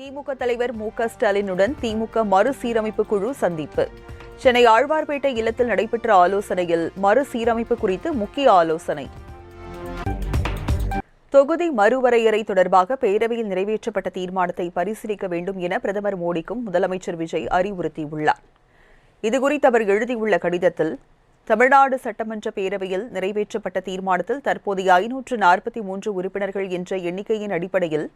திமுக தலைவர் மு.க.ஸ்டாலினுடன் திமுக மறுசீரமைப்பு குழு சந்திப்பு. சென்னை ஆழ்வார்பேட்டை இல்லத்தில் நடைபெற்ற ஆலோசனையில் மறுசீரமைப்பு குறித்து முக்கிய ஆலோசனை. தொகுதி மறுவரையறை தொடர்பாக பேரவையில் நிறைவேற்றப்பட்ட தீர்மானத்தை பரிசீலிக்க வேண்டும் என பிரதமர் மோடிக்கும் முதலமைச்சர் விஜய் அறிவுறுத்தியுள்ளார். இதுகுறித்து அவர் எழுதியுள்ள கடிதத்தில், தமிழ்நாடு சட்டமன்ற பேரவையில் நிறைவேற்றப்பட்ட தீர்மானத்தில் தற்போதைய 543 உறுப்பினர்கள் என்ற எண்ணிக்கையின் அடிப்படையில்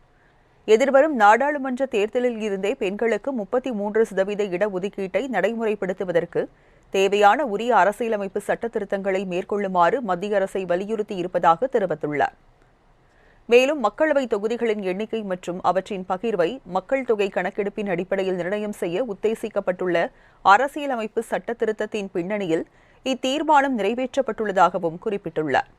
எதிர்வரும் நாடாளுமன்ற தேர்தலில் இருந்தே பெண்களுக்கு 33% இடஒதுக்கீட்டை நடைமுறைப்படுத்துவதற்கு தேவையான உரிய அரசியலமைப்பு சட்ட திருத்தங்களை மேற்கொள்ளுமாறு மத்திய அரசை வலியுறுத்தியிருப்பதாக தெரிவித்துள்ளார். மேலும் மக்களவை தொகுதிகளின் எண்ணிக்கை மற்றும் அவற்றின் பகிர்வை மக்கள் தொகை கணக்கெடுப்பின் அடிப்படையில் நிர்ணயம் செய்ய உத்தேசிக்கப்பட்டுள்ள அரசியலமைப்பு சட்ட திருத்தத்தின் பின்னணியில் இத்தீர்மானம் நிறைவேற்றப்பட்டுள்ளதாகவும் குறிப்பிட்டுள்ளார்.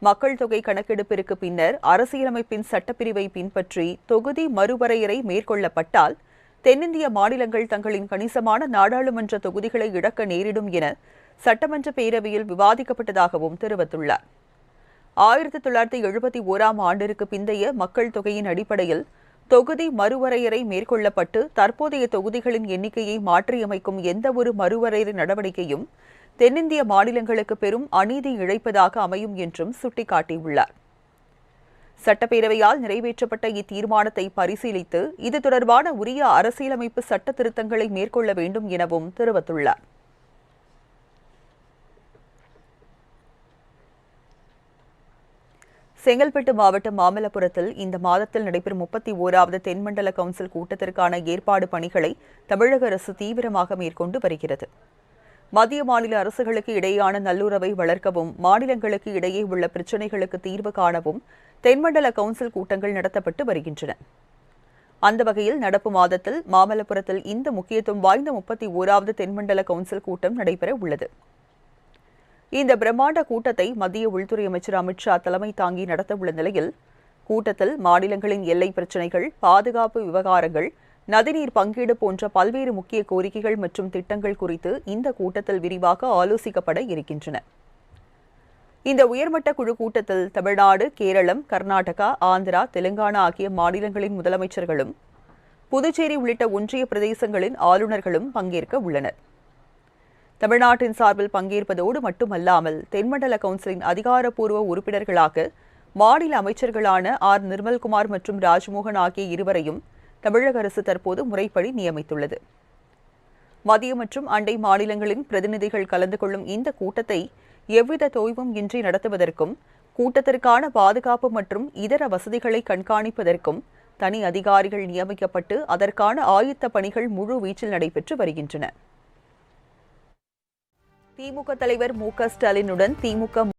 மக்கள் தொகை கணக்கெடுப்பிற்கு பின்னர் அரசியலமைப்பின் சட்டப்பிரிவை பின்பற்றி தொகுதி மறுவரையறை மேற்கொள்ளப்பட்டால் தென்னிந்திய மாநிலங்கள் தங்களின் கணிசமான நாடாளுமன்ற தொகுதிகளை இழக்க நேரிடும் என சட்டமன்ற பேரவையில் விவாதிக்கப்பட்டதாகவும் தெரிவித்துள்ளார். 1971ஆம் ஆண்டிற்கு பிந்தைய மக்கள் தொகையின் அடிப்படையில் தொகுதி மறுவரையறை மேற்கொள்ளப்பட்டு தற்போதைய தொகுதிகளின் எண்ணிக்கையை மாற்றியமைக்கும் எந்தவொரு மறுவரையறை நடவடிக்கையும் தென்னிந்திய மாநிலங்களுக்கு பெரும் அநீதி இழைப்பதாக அமையும் என்றும் சுட்டிக்காட்டியுள்ளார். சட்டப்பேரவையால் நிறைவேற்றப்பட்ட இத்தீர்மானத்தை பரிசீலித்து இது தொடர்பான உரிய அரசியலமைப்பு சட்ட திருத்தங்களை மேற்கொள்ள வேண்டும் எனவும் தெரிவித்துள்ளார். செங்கல்பட்டு மாவட்டம் மாமல்லபுரத்தில் இந்த மாதத்தில் நடைபெறும் 31வது தென்மண்டல கவுன்சில் கூட்டத்திற்கான ஏற்பாடு பணிகளை தமிழக அரசு தீவிரமாக மேற்கொண்டு வருகிறது. மத்திய மாநில அரசுகளுக்கு இடையேயான நல்லுறவை வளர்க்கவும் மாநிலங்களுக்கு இடையே உள்ள பிரச்சினைகளுக்கு தீர்வு காணவும் தென்மண்டல கவுன்சில் கூட்டங்கள் நடத்தப்பட்டு வருகின்றன. அந்த வகையில் நடப்பு மாதத்தில் மாமல்லபுரத்தில் இந்த முக்கியத்துவம் வாய்ந்த 31வது தென்மண்டல கவுன்சில் கூட்டம் நடைபெற உள்ளது. இந்த பிரம்மாண்ட கூட்டத்தை மத்திய உள்துறை அமைச்சர் அமித் ஷா தலைமை தாங்கி நடத்தவுள்ள நிலையில் கூட்டத்தில் மாநிலங்களின் எல்லை பிரச்சினைகள், பாதுகாப்பு விவகாரங்கள், நதிநீர் பங்கீடு போன்ற பல்வேறு முக்கிய கோரிக்கைகள் மற்றும் திட்டங்கள் குறித்து இந்த கூட்டத்தில் விரிவாக ஆலோசிக்கப்பட இருக்கின்றன. இந்த உயர்மட்ட குழு கூட்டத்தில் தமிழ்நாடு, கேரளம், கர்நாடகா, ஆந்திரா, தெலுங்கானா ஆகிய மாநிலங்களின் முதலமைச்சர்களும் புதுச்சேரி உள்ளிட்ட ஒன்றிய பிரதேசங்களின் ஆளுநர்களும் பங்கேற்க உள்ளனர். தமிழ்நாட்டின் சார்பில் பங்கேற்பதோடு மட்டுமல்லாமல் தென்மண்டல கவுன்சிலின் அதிகாரப்பூர்வ உறுப்பினர்களாக மாநில அமைச்சர்களான ஆர். நிர்மல்குமார் மற்றும் ராஜ்மோகன் ஆகிய இருவரையும் தமிழக அரசு தற்போது முறைப்படி நியமித்துள்ளது. மத்திய மற்றும் அண்டை மாநிலங்களின் பிரதிநிதிகள் கலந்து கொள்ளும் இந்த கூட்டத்தை எவ்வித தொய்வும் இன்றி நடத்துவதற்கும் கூட்டத்திற்கான பாதுகாப்பு மற்றும் இதர வசதிகளை கண்காணிப்பதற்கும் தனி அதிகாரிகள் நியமிக்கப்பட்டு அதற்கான ஆயத்த பணிகள் முழு வீச்சில் நடைபெற்று வருகின்றன. திமுக தலைவர் மு.க.ஸ்டாலினுடன் திமுக